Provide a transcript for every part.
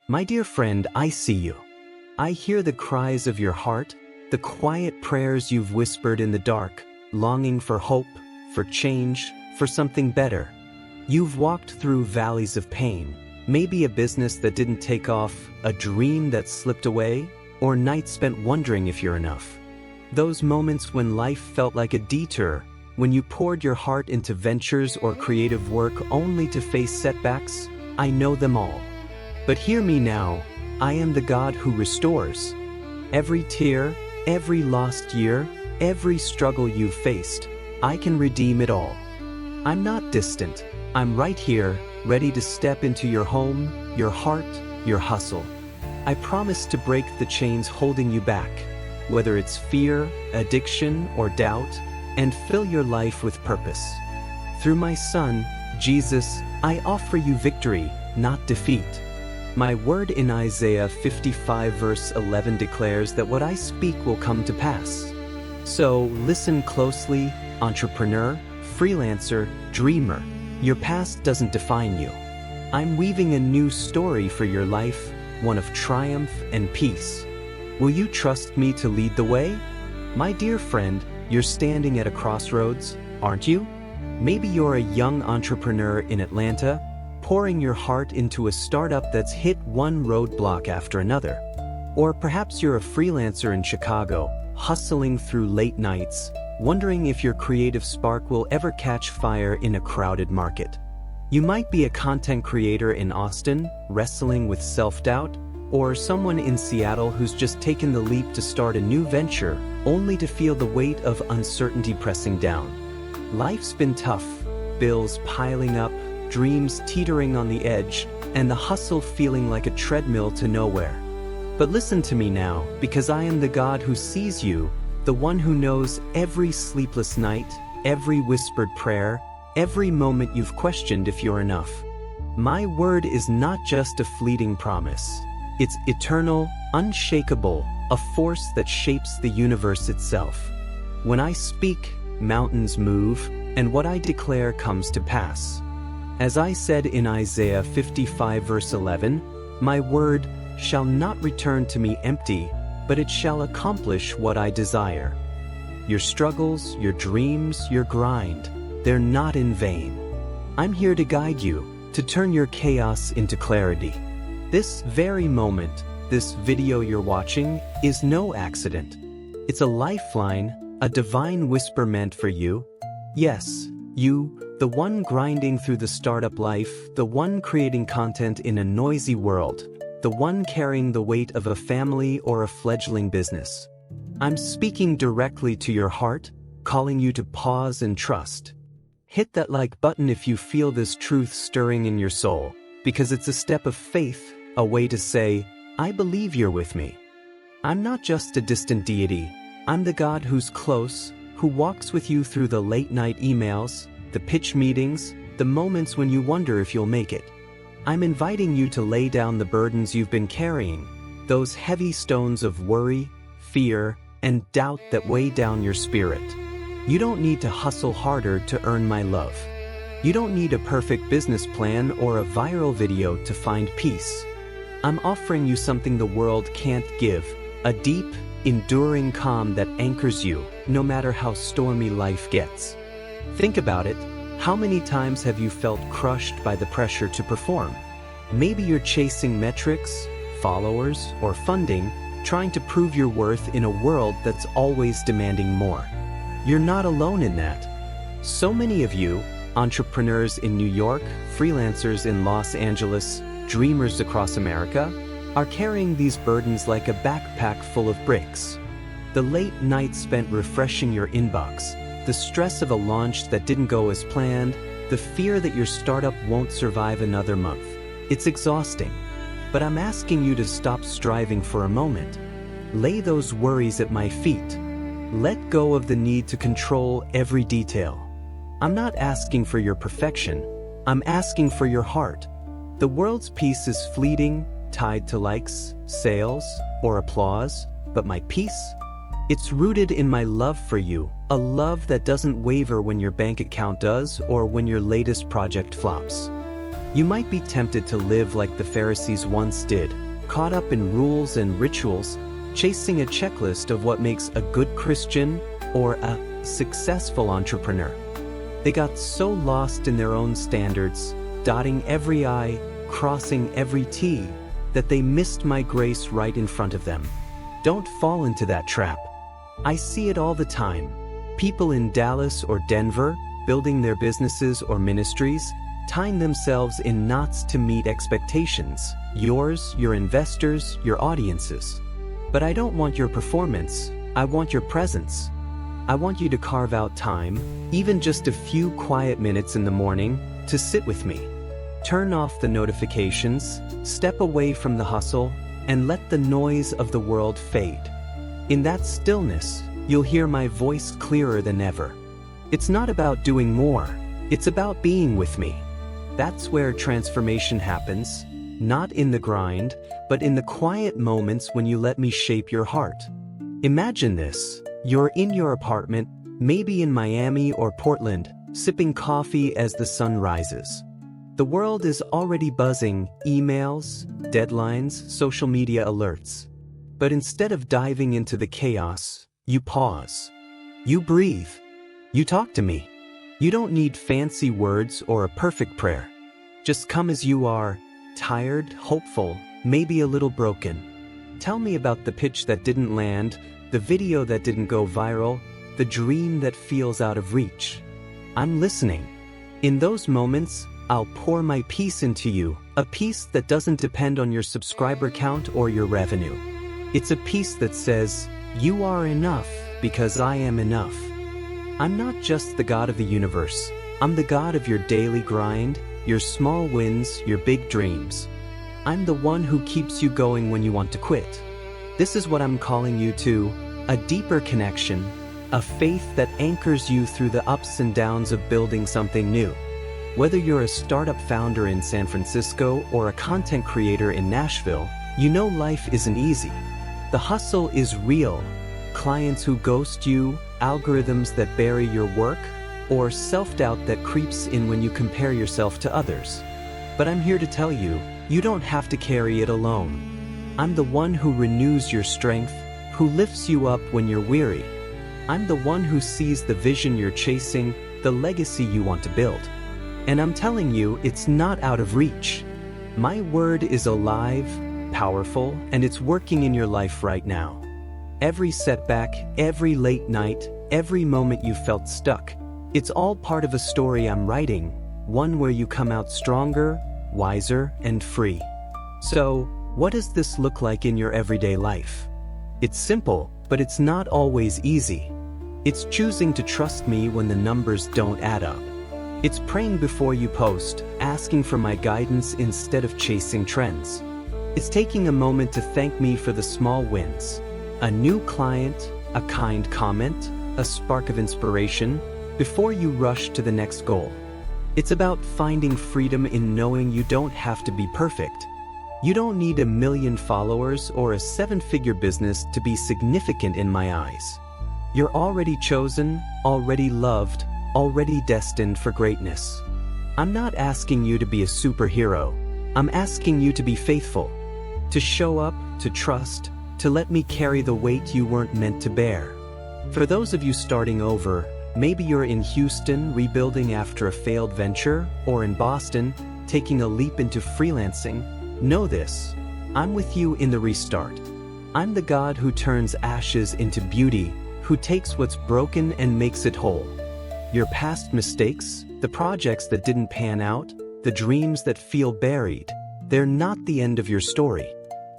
My dear friend, I see you. I hear the cries of your heart, the quiet prayers you've whispered in the dark, longing for hope, for change, for something better. You've walked through valleys of pain, maybe a business that didn't take off, a dream that slipped away, or nights spent wondering if you're enough. Those moments when life felt like a detour, when you poured your heart into ventures or creative work only to face setbacks, I know them all. But hear me now, I am the God who restores. Every tear, every lost year, every struggle you've faced, I can redeem it all. I'm not distant, I'm right here, ready to step into your home, your heart, your hustle. I promise to break the chains holding you back, whether it's fear, addiction, or doubt, and fill your life with purpose. Through my Son, Jesus, I offer you victory, not defeat. My word in Isaiah 55 verse 11 declares that what I speak will come to pass. So listen closely, entrepreneur, freelancer, dreamer. Your past doesn't define you. I'm weaving a new story for your life, one of triumph and peace. Will you trust me to lead the way? My dear friend, you're standing at a crossroads, aren't you? Maybe you're a young entrepreneur in Atlanta, pouring your heart into a startup that's hit one roadblock after another. Or perhaps you're a freelancer in Chicago, hustling through late nights, wondering if your creative spark will ever catch fire in a crowded market. You might be a content creator in Austin, wrestling with self-doubt, or someone in Seattle who's just taken the leap to start a new venture, only to feel the weight of uncertainty pressing down. Life's been tough, bills piling up, dreams teetering on the edge, and the hustle feeling like a treadmill to nowhere. But listen to me now, because I am the God who sees you, the one who knows every sleepless night, every whispered prayer, every moment you've questioned if you're enough. My word is not just a fleeting promise. It's eternal, unshakable, a force that shapes the universe itself. When I speak, mountains move, and what I declare comes to pass. As I said in Isaiah 55 verse 11, my word shall not return to me empty, but it shall accomplish what I desire. Your struggles, your dreams, your grind, they're not in vain. I'm here to guide you, to turn your chaos into clarity. This very moment, this video you're watching, is no accident. It's a lifeline, a divine whisper meant for you. Yes, you, the one grinding through the startup life, the one creating content in a noisy world, the one carrying the weight of a family or a fledgling business. I'm speaking directly to your heart, calling you to pause and trust. Hit that like button if you feel this truth stirring in your soul, because it's a step of faith, a way to say, I believe you're with me. I'm not just a distant deity, I'm the God who's close, who walks with you through the late-night emails, the pitch meetings, the moments when you wonder if you'll make it. I'm inviting you to lay down the burdens you've been carrying, those heavy stones of worry, fear, and doubt that weigh down your spirit. You don't need to hustle harder to earn my love. You don't need a perfect business plan or a viral video to find peace. I'm offering you something the world can't give, a deep, enduring calm that anchors you, no matter how stormy life gets. Think about it. How many times have you felt crushed by the pressure to perform? Maybe you're chasing metrics, followers, or funding, trying to prove your worth in a world that's always demanding more. You're not alone in that. So many of you, entrepreneurs in New York, freelancers in Los Angeles, dreamers across America, are carrying these burdens like a backpack full of bricks. The late nights spent refreshing your inbox, the stress of a launch that didn't go as planned, the fear that your startup won't survive another month. It's exhausting. But I'm asking you to stop striving for a moment. Lay those worries at my feet. Let go of the need to control every detail. I'm not asking for your perfection. I'm asking for your heart. The world's peace is fleeting, tied to likes, sales, or applause, but my peace? It's rooted in my love for you, a love that doesn't waver when your bank account does or when your latest project flops. You might be tempted to live like the Pharisees once did, caught up in rules and rituals, chasing a checklist of what makes a good Christian or a successful entrepreneur. They got so lost in their own standards, dotting every I, crossing every T, that they missed my grace right in front of them. Don't fall into that trap. I see it all the time. People in Dallas or Denver, building their businesses or ministries, tying themselves in knots to meet expectations, yours, your investors, your audiences. But I don't want your performance, I want your presence. I want you to carve out time, even just a few quiet minutes in the morning, to sit with me. Turn off the notifications, step away from the hustle, and let the noise of the world fade. In that stillness, you'll hear my voice clearer than ever. It's not about doing more, it's about being with me. That's where transformation happens, not in the grind, but in the quiet moments when you let me shape your heart. Imagine this, you're in your apartment, maybe in Miami or Portland, sipping coffee as the sun rises. The world is already buzzing, emails, deadlines, social media alerts. But instead of diving into the chaos, you pause. You breathe. You talk to me. You don't need fancy words or a perfect prayer. Just come as you are, tired, hopeful, maybe a little broken. Tell me about the pitch that didn't land, the video that didn't go viral, the dream that feels out of reach. I'm listening. In those moments, I'll pour my peace into you, a peace that doesn't depend on your subscriber count or your revenue. It's a peace that says, you are enough because I am enough. I'm not just the God of the universe. I'm the God of your daily grind, your small wins, your big dreams. I'm the one who keeps you going when you want to quit. This is what I'm calling you to, a deeper connection, a faith that anchors you through the ups and downs of building something new. Whether you're a startup founder in San Francisco or a content creator in Nashville, you know life isn't easy. The hustle is real. Clients who ghost you, algorithms that bury your work, or self-doubt that creeps in when you compare yourself to others. But I'm here to tell you, you don't have to carry it alone. I'm the one who renews your strength, who lifts you up when you're weary. I'm the one who sees the vision you're chasing, the legacy you want to build. And I'm telling you, it's not out of reach. My word is alive, powerful, and it's working in your life right now. Every setback, every late night, every moment you felt stuck, it's all part of a story I'm writing, one where you come out stronger, wiser, and free. So, what does this look like in your everyday life? It's simple, but it's not always easy. It's choosing to trust me when the numbers don't add up. It's praying before you post, asking for my guidance instead of chasing trends. It's taking a moment to thank me for the small wins. A new client, a kind comment, a spark of inspiration, before you rush to the next goal. It's about finding freedom in knowing you don't have to be perfect. You don't need 1 million followers or a 7-figure business to be significant in my eyes. You're already chosen, already loved, already destined for greatness. I'm not asking you to be a superhero. I'm asking you to be faithful, to show up, to trust, to let me carry the weight you weren't meant to bear. For those of you starting over, maybe you're in Houston rebuilding after a failed venture, or in Boston taking a leap into freelancing, know this, I'm with you in the restart. I'm the God who turns ashes into beauty, who takes what's broken and makes it whole. Your past mistakes, the projects that didn't pan out, the dreams that feel buried, they're not the end of your story.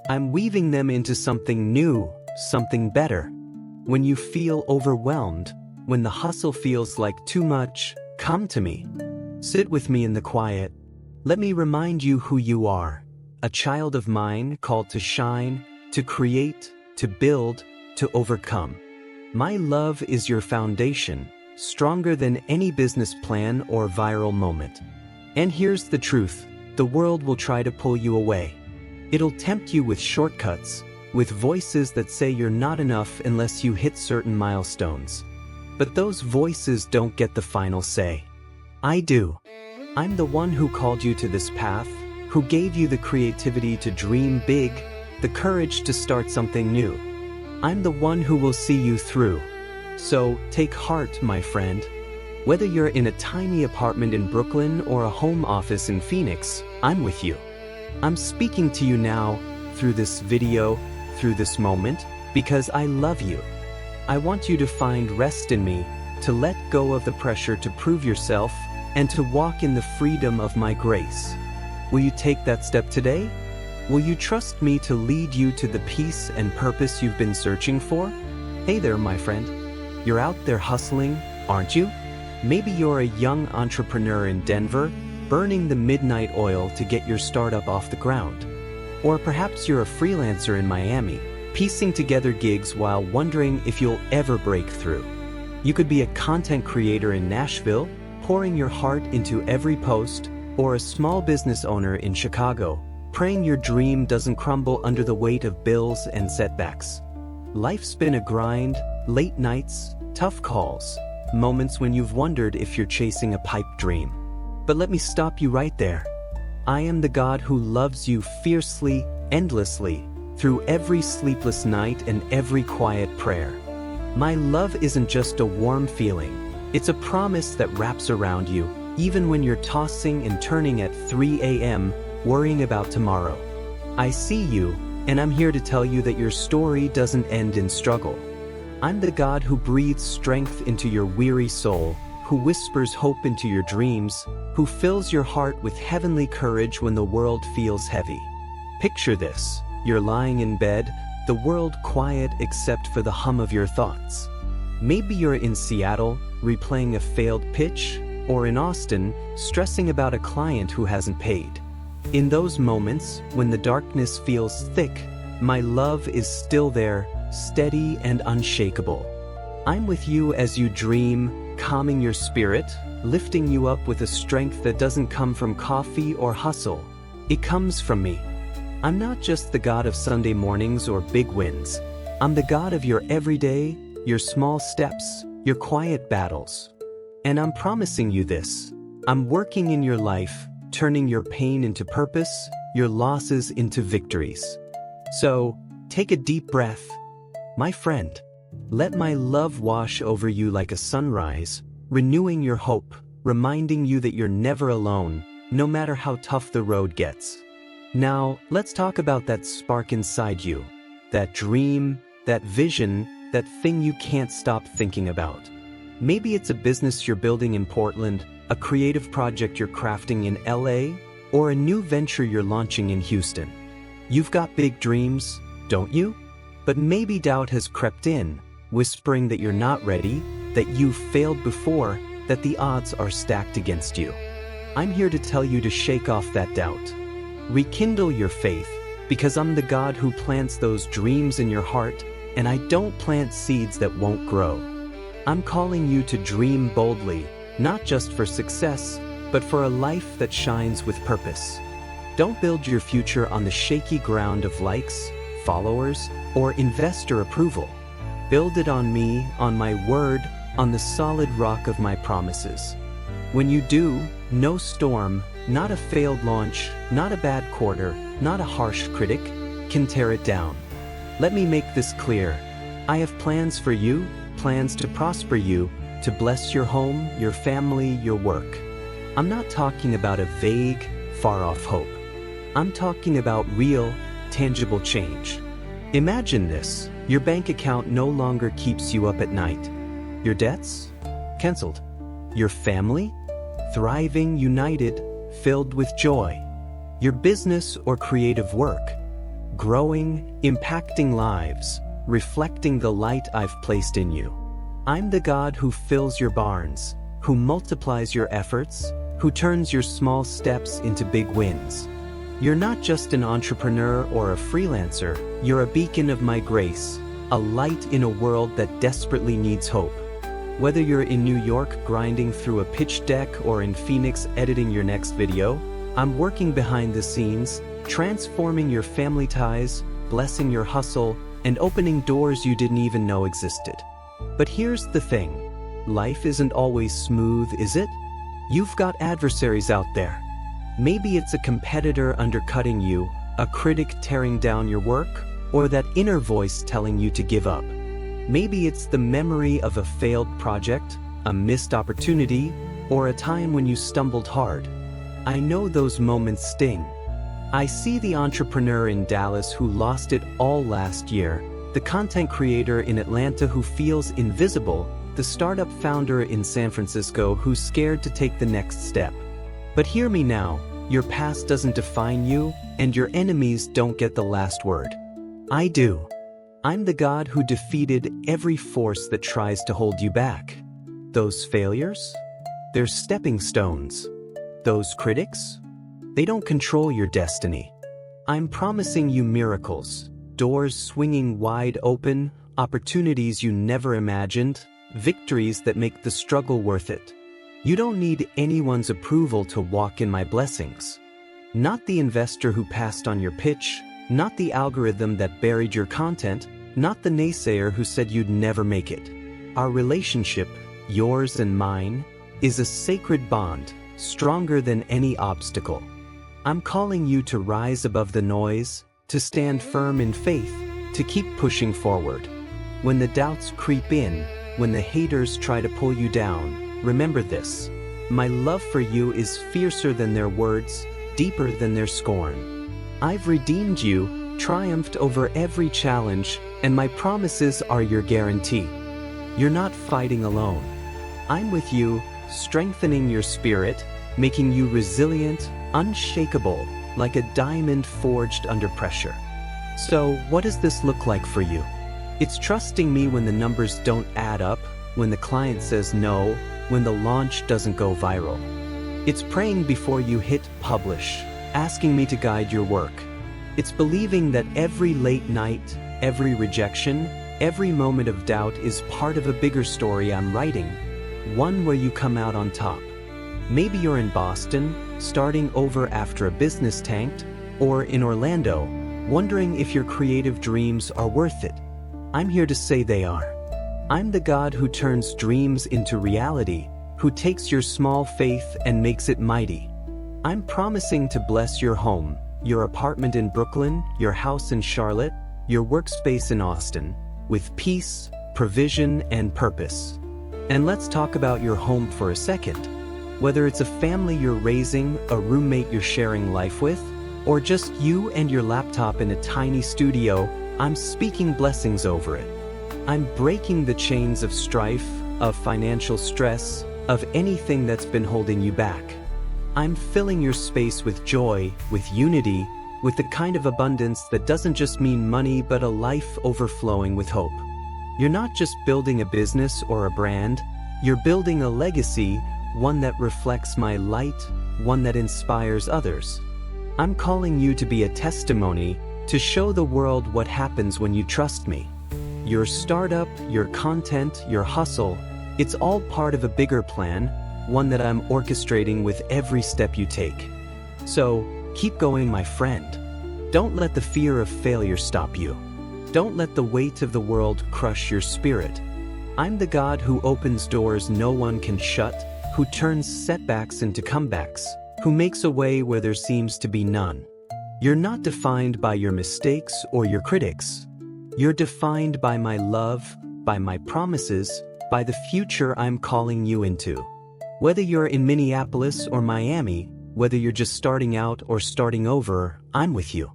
I'm weaving them into something new, something better. When you feel overwhelmed, when the hustle feels like too much, come to me. Sit with me in the quiet. Let me remind you who you are. A child of mine called to shine, to create, to build, to overcome. My love is your foundation, stronger than any business plan or viral moment. And here's the truth, the world will try to pull you away. It'll tempt you with shortcuts, with voices that say you're not enough unless you hit certain milestones. But those voices don't get the final say. I do. I'm the one who called you to this path, who gave you the creativity to dream big, the courage to start something new. I'm the one who will see you through. So, take heart, my friend. Whether you're in a tiny apartment in Brooklyn or a home office in Phoenix, I'm with you. I'm speaking to you now, through this video, through this moment, because I love you. I want you to find rest in me, to let go of the pressure to prove yourself, and to walk in the freedom of my grace. Will you take that step today? Will you trust me to lead you to the peace and purpose you've been searching for? Hey there, my friend. You're out there hustling, aren't you? Maybe you're a young entrepreneur in Denver, burning the midnight oil to get your startup off the ground. Or perhaps you're a freelancer in Miami, piecing together gigs while wondering if you'll ever break through. You could be a content creator in Nashville, pouring your heart into every post, or a small business owner in Chicago, praying your dream doesn't crumble under the weight of bills and setbacks. Life's been a grind, late nights, tough calls, moments when you've wondered if you're chasing a pipe dream. But let me stop you right there. I am the God who loves you fiercely, endlessly, through every sleepless night and every quiet prayer. My love isn't just a warm feeling, it's a promise that wraps around you, even when you're tossing and turning at 3 a.m., worrying about tomorrow. I see you, and I'm here to tell you that your story doesn't end in struggle. I'm the God who breathes strength into your weary soul, who whispers hope into your dreams, who fills your heart with heavenly courage when the world feels heavy. Picture this. You're lying in bed, the world quiet except for the hum of your thoughts. Maybe you're in Seattle, replaying a failed pitch, or in Austin, stressing about a client who hasn't paid. In those moments, when the darkness feels thick, my love is still there, steady and unshakable. I'm with you as you dream, calming your spirit, lifting you up with a strength that doesn't come from coffee or hustle. It comes from me. I'm not just the God of Sunday mornings or big wins. I'm the God of your everyday, your small steps, your quiet battles. And I'm promising you this. I'm working in your life, turning your pain into purpose, your losses into victories. So, take a deep breath. My friend, let my love wash over you like a sunrise, renewing your hope, reminding you that you're never alone, no matter how tough the road gets. Now, let's talk about that spark inside you, that dream, that vision, that thing you can't stop thinking about. Maybe it's a business you're building in Portland, a creative project you're crafting in LA, or a new venture you're launching in Houston. You've got big dreams, don't you? But maybe doubt has crept in, whispering that you're not ready, that you've failed before, that the odds are stacked against you. I'm here to tell you to shake off that doubt. Rekindle your faith, because I'm the God who plants those dreams in your heart, and I don't plant seeds that won't grow. I'm calling you to dream boldly, not just for success, but for a life that shines with purpose. Don't build your future on the shaky ground of likes, followers, or investor approval. Build it on me, on my word, on the solid rock of my promises. When you do, no storm, not a failed launch, not a bad quarter, not a harsh critic, can tear it down. Let me make this clear. I have plans for you, plans to prosper you, to bless your home, your family, your work. I'm not talking about a vague, far-off hope. I'm talking about real, tangible change. Imagine this. Your bank account no longer keeps you up at night. Your debts? Cancelled. Your family? Thriving, united, filled with joy. Your business or creative work? Growing, impacting lives, reflecting the light I've placed in you. I'm the God who fills your barns, who multiplies your efforts, who turns your small steps into big wins. You're not just an entrepreneur or a freelancer, you're a beacon of my grace, a light in a world that desperately needs hope. Whether you're in New York grinding through a pitch deck or in Phoenix editing your next video, I'm working behind the scenes, transforming your family ties, blessing your hustle, and opening doors you didn't even know existed. But here's the thing. Life isn't always smooth, is it? You've got adversaries out there. Maybe it's a competitor undercutting you, a critic tearing down your work, or that inner voice telling you to give up. Maybe it's the memory of a failed project, a missed opportunity, or a time when you stumbled hard. I know those moments sting. I see the entrepreneur in Dallas who lost it all last year, the content creator in Atlanta who feels invisible, the startup founder in San Francisco who's scared to take the next step. But hear me now, your past doesn't define you, and your enemies don't get the last word. I do. I'm the God who defeated every force that tries to hold you back. Those failures? They're stepping stones. Those critics? They don't control your destiny. I'm promising you miracles, doors swinging wide open, opportunities you never imagined, victories that make the struggle worth it. You don't need anyone's approval to walk in my blessings. Not the investor who passed on your pitch, not the algorithm that buried your content, not the naysayer who said you'd never make it. Our relationship, yours and mine, is a sacred bond, stronger than any obstacle. I'm calling you to rise above the noise, to stand firm in faith, to keep pushing forward. When the doubts creep in, when the haters try to pull you down, remember this: my love for you is fiercer than their words, deeper than their scorn. I've redeemed you, triumphed over every challenge, and my promises are your guarantee. You're not fighting alone. I'm with you, strengthening your spirit, making you resilient, unshakable, like a diamond forged under pressure. So, what does this look like for you? It's trusting me when the numbers don't add up, when the client says no, when the launch doesn't go viral. It's praying before you hit publish, asking me to guide your work. It's believing that every late night, every rejection, every moment of doubt is part of a bigger story I'm writing, one where you come out on top. Maybe you're in Boston, starting over after a business tanked, or in Orlando, wondering if your creative dreams are worth it. I'm here to say they are. I'm the God who turns dreams into reality, who takes your small faith and makes it mighty. I'm promising to bless your home, your apartment in Brooklyn, your house in Charlotte, your workspace in Austin, with peace, provision, and purpose. And let's talk about your home for a second. Whether it's a family you're raising, a roommate you're sharing life with, or just you and your laptop in a tiny studio, I'm speaking blessings over it. I'm breaking the chains of strife, of financial stress, of anything that's been holding you back. I'm filling your space with joy, with unity, with the kind of abundance that doesn't just mean money but a life overflowing with hope. You're not just building a business or a brand, you're building a legacy, one that reflects my light, one that inspires others. I'm calling you to be a testimony, to show the world what happens when you trust me. Your startup, your content, your hustle, it's all part of a bigger plan, one that I'm orchestrating with every step you take. So, keep going, my friend. Don't let the fear of failure stop you. Don't let the weight of the world crush your spirit. I'm the God who opens doors no one can shut, who turns setbacks into comebacks, who makes a way where there seems to be none. You're not defined by your mistakes or your critics. You're defined by my love, by my promises, by the future I'm calling you into. Whether you're in Minneapolis or Miami, whether you're just starting out or starting over, I'm with you.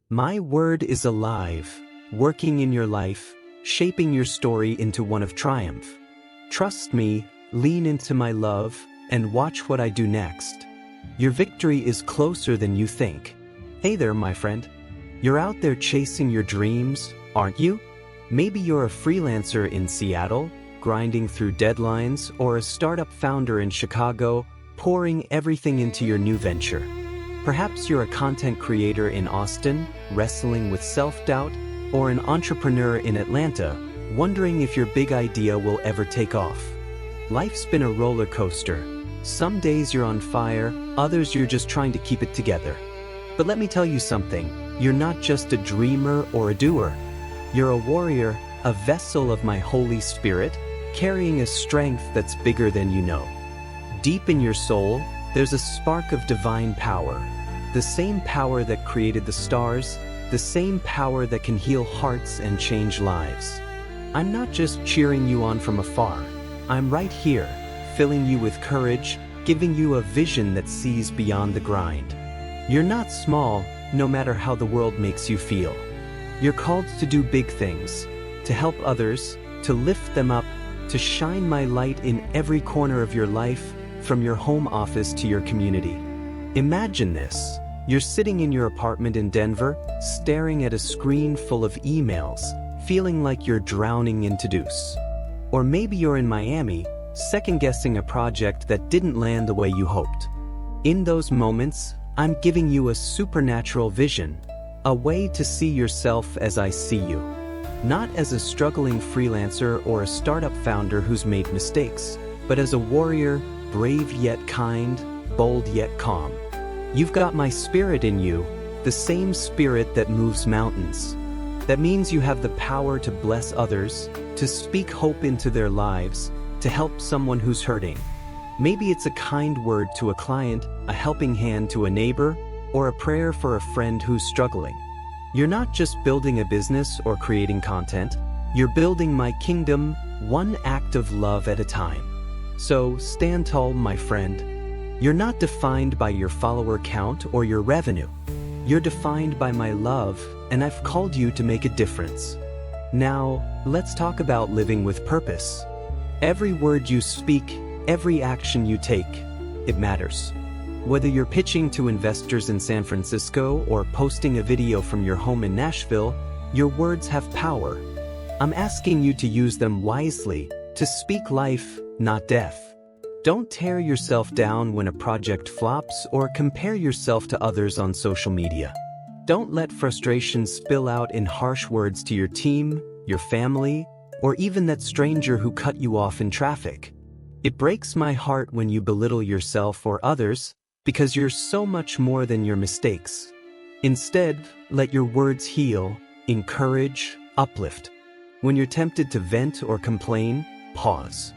My word is alive, working in your life, shaping your story into one of triumph. Trust me, lean into my love, and watch what I do next. Your victory is closer than you think. Hey there, my friend. You're out there chasing your dreams, aren't you? Maybe you're a freelancer in Seattle, grinding through deadlines, or a startup founder in Chicago, pouring everything into your new venture. Perhaps you're a content creator in Austin, wrestling with self-doubt, or an entrepreneur in Atlanta, wondering if your big idea will ever take off. Life's been a roller coaster. Some days you're on fire, others you're just trying to keep it together. But let me tell you something, you're not just a dreamer or a doer. You're a warrior, a vessel of my Holy Spirit, carrying a strength that's bigger than you know. Deep in your soul, there's a spark of divine power. The same power that created the stars, the same power that can heal hearts and change lives. I'm not just cheering you on from afar. I'm right here, filling you with courage, giving you a vision that sees beyond the grind. You're not small, no matter how the world makes you feel. You're called to do big things, to help others, to lift them up, to shine my light in every corner of your life, from your home office to your community. Imagine this. You're sitting in your apartment in Denver, staring at a screen full of emails, feeling like you're drowning in to-dos. Or maybe you're in Miami, second-guessing a project that didn't land the way you hoped. In those moments, I'm giving you a supernatural vision, a way to see yourself as I see you. Not as a struggling freelancer or a startup founder who's made mistakes, but as a warrior, brave yet kind, bold yet calm. You've got my spirit in you, the same spirit that moves mountains. That means you have the power to bless others, to speak hope into their lives, to help someone who's hurting. Maybe it's a kind word to a client, a helping hand to a neighbor, or a prayer for a friend who's struggling. You're not just building a business or creating content, you're building my kingdom, one act of love at a time. So stand tall, my friend. You're not defined by your follower count or your revenue. You're defined by my love, and I've called you to make a difference. Now, let's talk about living with purpose. Every word you speak, every action you take, it matters. Whether you're pitching to investors in San Francisco or posting a video from your home in Nashville, your words have power. I'm asking you to use them wisely, to speak life, not death. Don't tear yourself down when a project flops or compare yourself to others on social media. Don't let frustration spill out in harsh words to your team, your family, or even that stranger who cut you off in traffic. It breaks my heart when you belittle yourself or others, because you're so much more than your mistakes. Instead, let your words heal, encourage, uplift. When you're tempted to vent or complain, pause.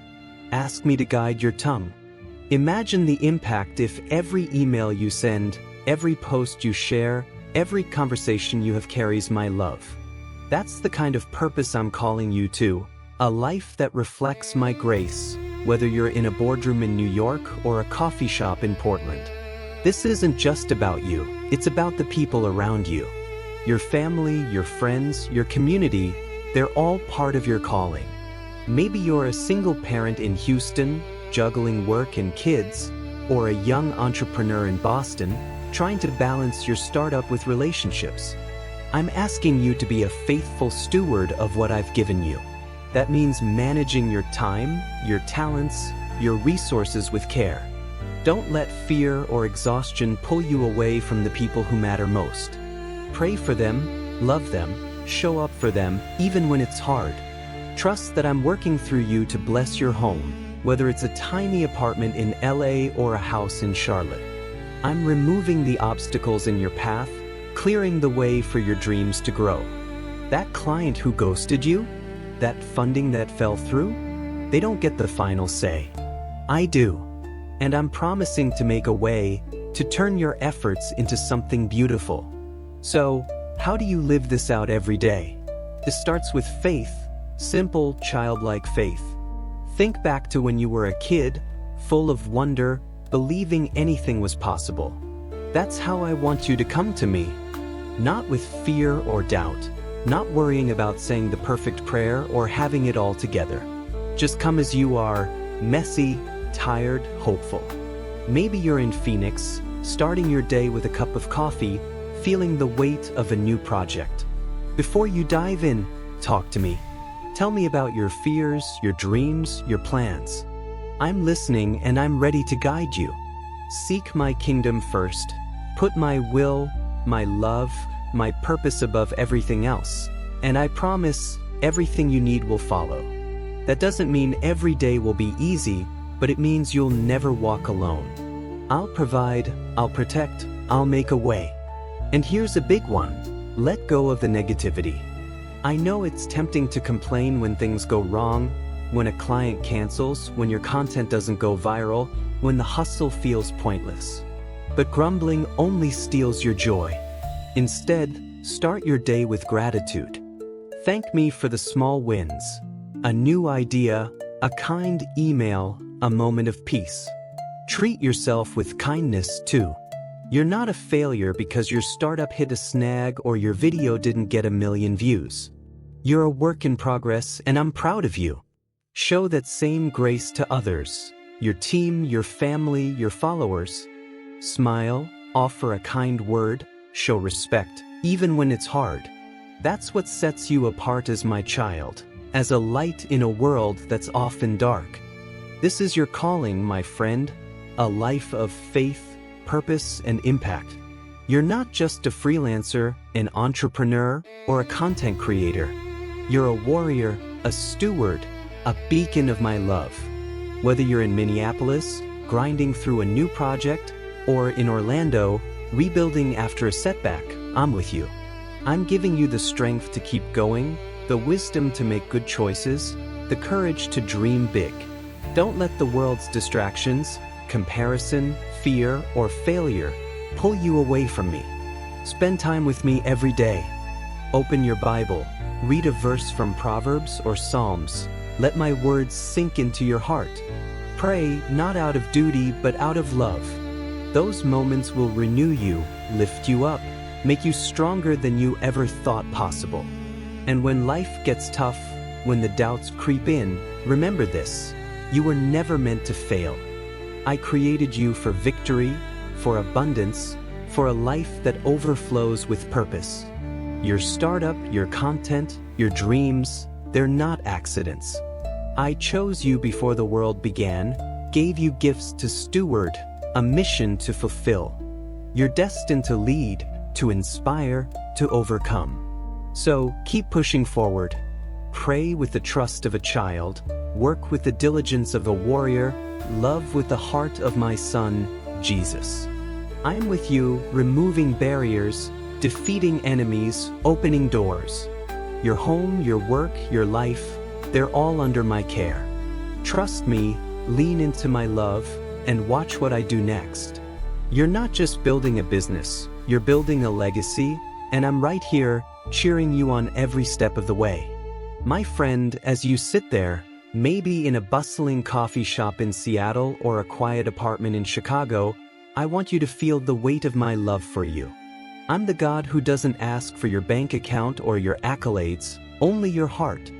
Ask me to guide your tongue. Imagine the impact if every email you send, every post you share, every conversation you have carries my love. That's the kind of purpose I'm calling you to, a life that reflects my grace, whether you're in a boardroom in New York or a coffee shop in Portland. This isn't just about you, it's about the people around you. Your family, your friends, your community, they're all part of your calling. Maybe you're a single parent in Houston, juggling work and kids, or a young entrepreneur in Boston, trying to balance your startup with relationships. I'm asking you to be a faithful steward of what I've given you. That means managing your time, your talents, your resources with care. Don't let fear or exhaustion pull you away from the people who matter most. Pray for them, love them, show up for them, even when it's hard. Trust that I'm working through you to bless your home, whether it's a tiny apartment in LA or a house in Charlotte. I'm removing the obstacles in your path, clearing the way for your dreams to grow. That client who ghosted you, that funding that fell through, they don't get the final say. I do. And I'm promising to make a way to turn your efforts into something beautiful. So, how do you live this out every day? This starts with faith. Simple, childlike faith. Think back to when you were a kid, full of wonder, believing anything was possible. That's how I want you to come to me. Not with fear or doubt, not worrying about saying the perfect prayer or having it all together. Just come as you are, messy, tired, hopeful. Maybe you're in Phoenix, starting your day with a cup of coffee, feeling the weight of a new project. Before you dive in, talk to me. Tell me about your fears, your dreams, your plans. I'm listening and I'm ready to guide you. Seek my kingdom first. Put my will, my love, my purpose above everything else. And I promise everything you need will follow. That doesn't mean every day will be easy, but it means you'll never walk alone. I'll provide, I'll protect, I'll make a way. And here's a big one. Let go of the negativity. I know it's tempting to complain when things go wrong, when a client cancels, when your content doesn't go viral, when the hustle feels pointless. But grumbling only steals your joy. Instead, start your day with gratitude. Thank me for the small wins. A new idea, a kind email, a moment of peace. Treat yourself with kindness too. You're not a failure because your startup hit a snag or your video didn't get 1 million views. You're a work in progress, and I'm proud of you. Show that same grace to others, your team, your family, your followers. Smile, offer a kind word, show respect, even when it's hard. That's what sets you apart as my child, as a light in a world that's often dark. This is your calling, my friend, a life of faith, purpose, and impact. You're not just a freelancer, an entrepreneur, or a content creator. You're a warrior, a steward, a beacon of my love. Whether you're in Minneapolis, grinding through a new project, or in Orlando, rebuilding after a setback, I'm with you. I'm giving you the strength to keep going, the wisdom to make good choices, the courage to dream big. Don't let the world's distractions, comparison, fear, or failure pull you away from me. Spend time with me every day. Open your Bible, read a verse from Proverbs or Psalms. Let my words sink into your heart. Pray not out of duty but out of love. Those moments will renew you, lift you up, make you stronger than you ever thought possible. And when life gets tough, when the doubts creep in, remember this: you were never meant to fail. I created you for victory, for abundance, for a life that overflows with purpose. Your startup, your content, your dreams, they're not accidents. I chose you before the world began, gave you gifts to steward, a mission to fulfill. You're destined to lead, to inspire, to overcome. So keep pushing forward. Pray with the trust of a child, work with the diligence of a warrior, love with the heart of my son, Jesus. I'm with you, removing barriers, defeating enemies, opening doors. Your home, your work, your life, they're all under my care. Trust me, lean into my love, and watch what I do next. You're not just building a business, you're building a legacy, and I'm right here, cheering you on every step of the way. My friend, as you sit there, maybe in a bustling coffee shop in Seattle or a quiet apartment in Chicago, I want you to feel the weight of my love for you. I'm the God who doesn't ask for your bank account or your accolades, only your heart.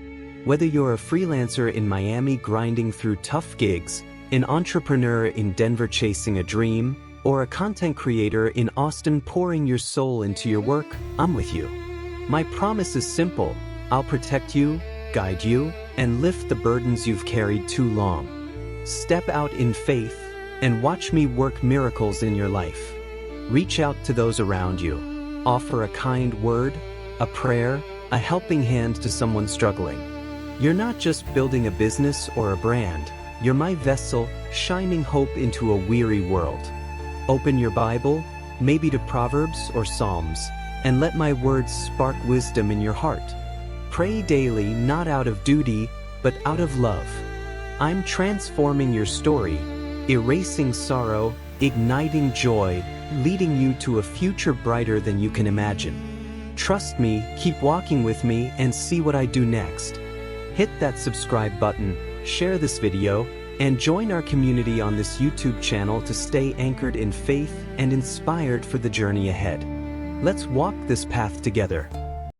Whether you're a freelancer in Miami grinding through tough gigs, an entrepreneur in Denver chasing a dream, or a content creator in Austin pouring your soul into your work, I'm with you. My promise is simple: I'll protect you, guide you, and lift the burdens you've carried too long. Step out in faith and watch me work miracles in your life. Reach out to those around you. Offer a kind word, a prayer, a helping hand to someone struggling. You're not just building a business or a brand. You're my vessel, shining hope into a weary world. Open your Bible, maybe to Proverbs or Psalms, and let my words spark wisdom in your heart. Pray daily, not out of duty, but out of love. I'm transforming your story, erasing sorrow, igniting joy, leading you to a future brighter than you can imagine. Trust me, keep walking with me, and see what I do next. Hit that subscribe button, share this video, and join our community on this YouTube channel to stay anchored in faith and inspired for the journey ahead. Let's walk this path together.